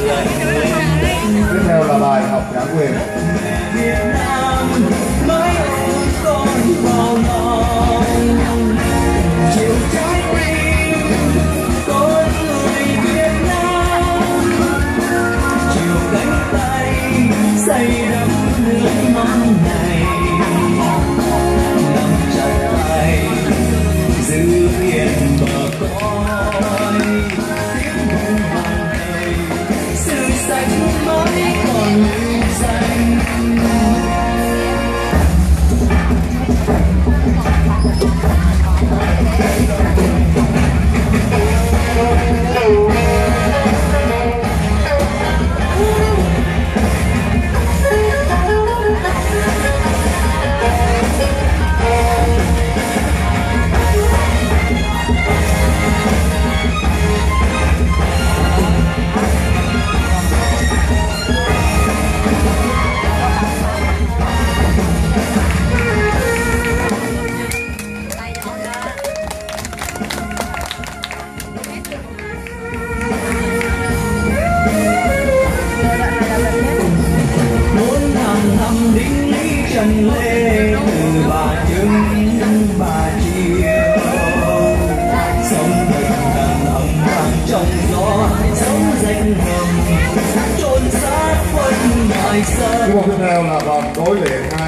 Tiếp theo là bài học nhã quyền. Việt Nam mới ôm con vào lòng, chiều trái tim con người Việt Nam, chiều cánh tay xây đắp nước non này, nắm chặt tay giữ yên bờ cõi tiếng hùng vang đầy, sự xanh mới còn lưu danh. Đỉnh lý Trần Lê từ Bà Trưng Bà Chiêu, sống thật đàn âm vang trong gió, sống danh hầm chôn xác quân ngoài sân. Tiếp theo là vòng đối luyện 2.